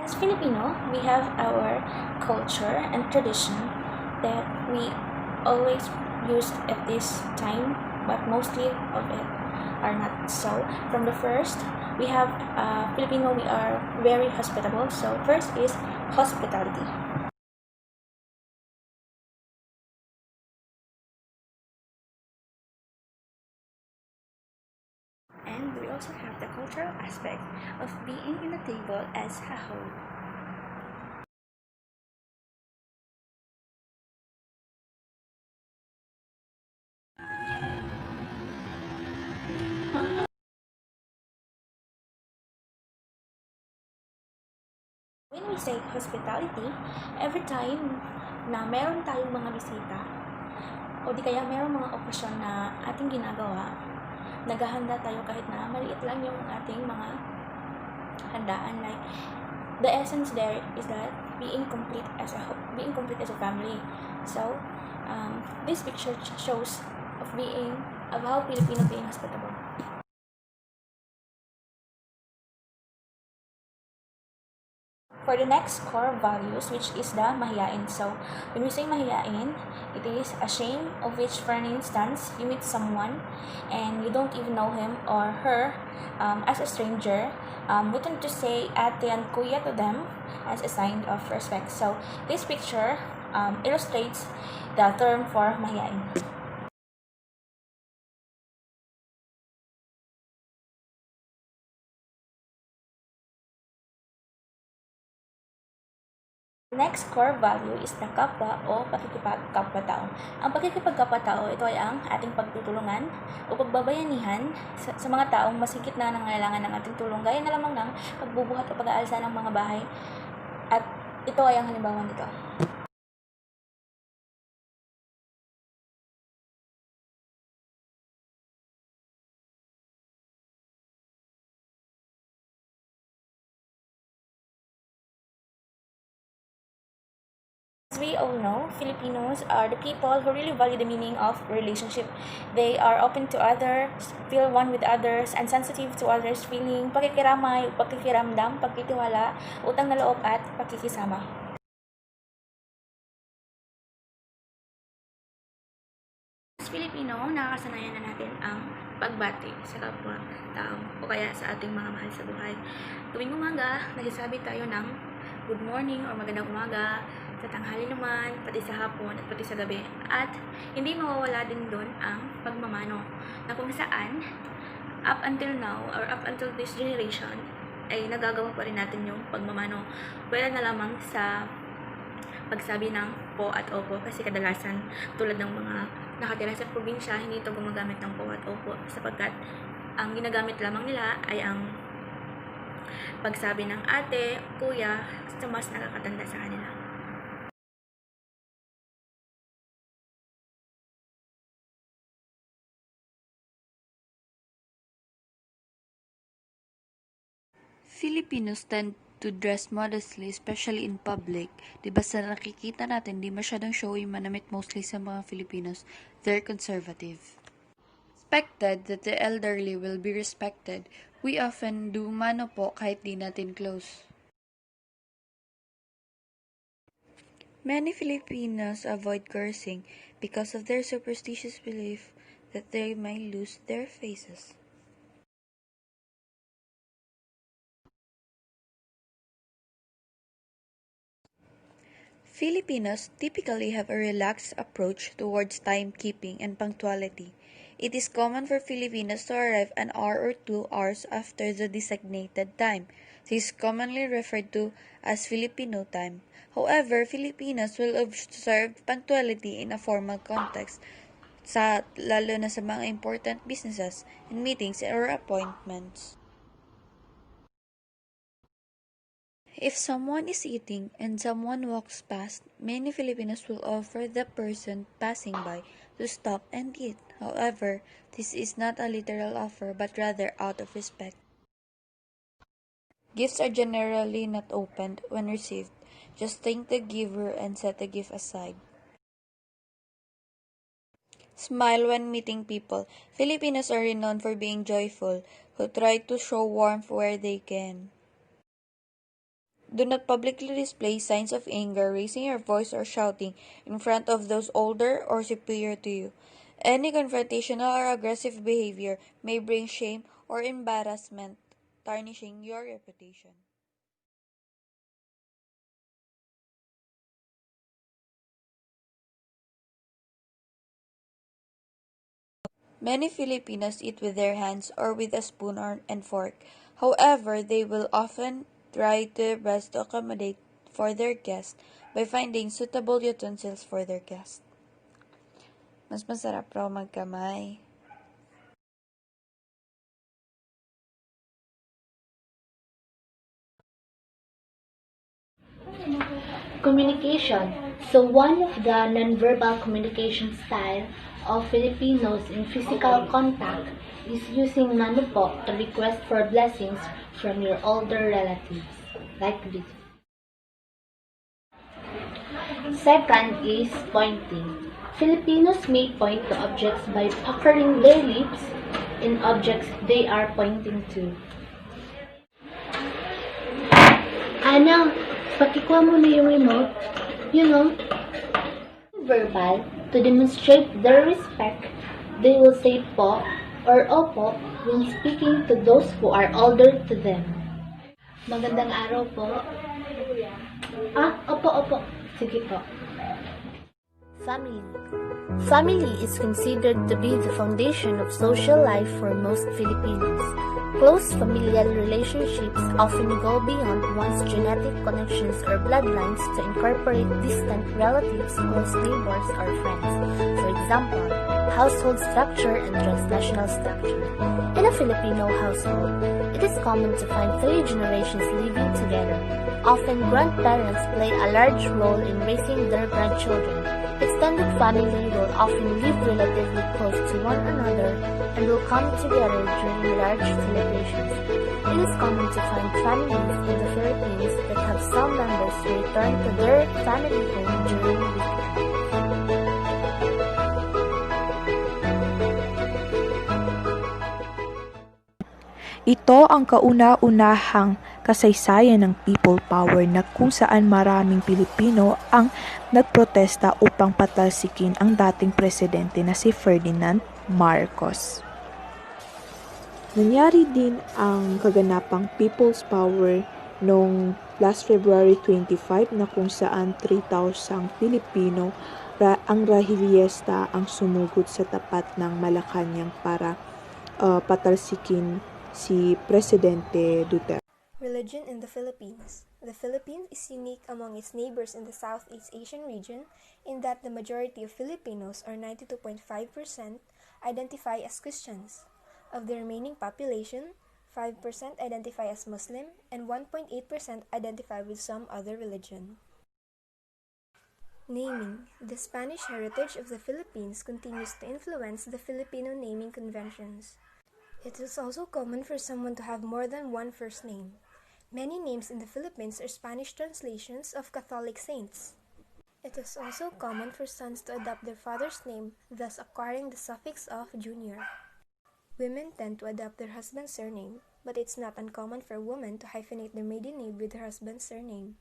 As Filipino, we have our culture and tradition that we always use at this time, but mostly of it are not so. From the first, we have Filipino, we are very hospitable. So first is hospitality. And we also have the cultural aspect of being in a table as a whole. When we say hospitality, every time na meron tayong mga bisita, o di kaya meron mga okasyon na ating ginagawa, naghahanda tayo kahit na maliit lang yung ating mga handaan. Like, the essence there is that being complete as a family. So, this picture shows of how Filipino being hospitable. For the next core values, which is the mahiyain. So, when we say mahiyain, it is a shame of which, for an instance, you meet someone and you don't even know him or her as a stranger. We tend to say ate and kuya to them as a sign of respect. So, this picture illustrates the term for mahiyain. Next core value is the kapwa o pakikipagkapwa-tao. Ang pakikipagkapwa-tao, ito ay ang ating pagtutulungan o pagbabayanihan sa mga taong mas higit na nangangailangan ng ating tulong, gaya na lamang ng pagbubuhat o pag-aalsa ng mga bahay. At ito ay ang halimbawa nito. As we all know, Filipinos are the people who really value the meaning of relationship. They are open to others, feel one with others, and sensitive to others' feeling, pakikiramay, pakikiramdam, pagtitiwala, utang na loob at pakikisama. As Filipino, nakakasanayan na natin ang pagbati sa kapwa-tao o kaya sa ating mga mahal sa buhay. Tuwing umaga, nagsasabi tayo ng good morning or magandang umaga, sa tanghali naman, pati sa hapon at pati sa gabi. At hindi mawawala din doon ang pagmamano na kung saan up until now or up until this generation ay nagagawa pa rin natin yung pagmamano. Pwede na lamang sa pagsabi ng po at opo kasi kadalasan tulad ng mga nakatira sa probinsya, hindi ito gumagamit ng po at opo sapagkat ang ginagamit lamang nila ay ang pagsabi ng ate, kuya sa mas nakakatanda sa kanila. Filipinos tend to dress modestly, especially in public. Diba sa nakikita natin, di masyadong showy manamit mostly sa mga Filipinos. They're conservative. Expected that the elderly will be respected. We often do mano po kahit di natin close. Many Filipinos avoid cursing because of their superstitious belief that they might lose their faces. Filipinos typically have a relaxed approach towards timekeeping and punctuality. It is common for Filipinos to arrive an hour or 2 hours after the designated time. This is commonly referred to as Filipino time. However, Filipinos will observe punctuality in a formal context, lalo na sa mga important businesses and meetings or appointments. If someone is eating and someone walks past, many Filipinos will offer the person passing by to stop and eat. However, this is not a literal offer but rather out of respect. Gifts are generally not opened when received. Just thank the giver and set the gift aside. Smile when meeting people. Filipinos are renowned for being joyful, who try to show warmth where they can. Do not publicly display signs of anger, raising your voice, or shouting in front of those older or superior to you. Any confrontational or aggressive behavior may bring shame or embarrassment, tarnishing your reputation. Many Filipinos eat with their hands or with a spoon and fork. However, they will often try their best to accommodate for their guests by finding suitable utensils for their guests. Mas masarap raw magkamay. Communication. So one of the nonverbal communication style of Filipinos in physical contact is using mano po to request for blessings from your older relatives. Like this. Second is pointing. Filipinos may point to objects by puckering their lips in objects they are pointing to. Ana, pakikuha mo na yung remote. You know, verbal, to demonstrate their respect, they will say po or opo when speaking to those who are older to them. Magandang araw po. Opo. Sige po. Family. Family is considered to be the foundation of social life for most Filipinos. Close familial relationships often go beyond one's genetic connections or bloodlines to incorporate distant relatives, close neighbors, or friends. For example, household structure and transnational structure. In a Filipino household, it is common to find three generations living together. Often, grandparents play a large role in raising their grandchildren. Extended family will often live relatively close to one another and will come together during large celebrations. It is common to find families in the Philippines that have some members who return to their family home during weekends. Ito ang kauna-unahang kasaysayan ng people power na kung saan maraming Pilipino ang nagprotesta upang patalsikin ang dating presidente na si Ferdinand Marcos. Nangyari din ang kaganapang people's power noong last February 25 na kung saan 3,000 Pilipino ang rahiliesta ang sumugod sa tapat ng Malacanang para patalsikin si Presidente Duterte. Religion in the Philippines. The Philippines is unique among its neighbors in the Southeast Asian region in that the majority of Filipinos, or 92.5%, identify as Christians. Of the remaining population, 5% identify as Muslim and 1.8% identify with some other religion. Naming. The Spanish heritage of the Philippines continues to influence the Filipino naming conventions. It is also common for someone to have more than one first name. Many names in the Philippines are Spanish translations of Catholic saints. It is also common for sons to adopt their father's name, thus acquiring the suffix of junior. Women tend to adopt their husband's surname, but it's not uncommon for women to hyphenate their maiden name with their husband's surname.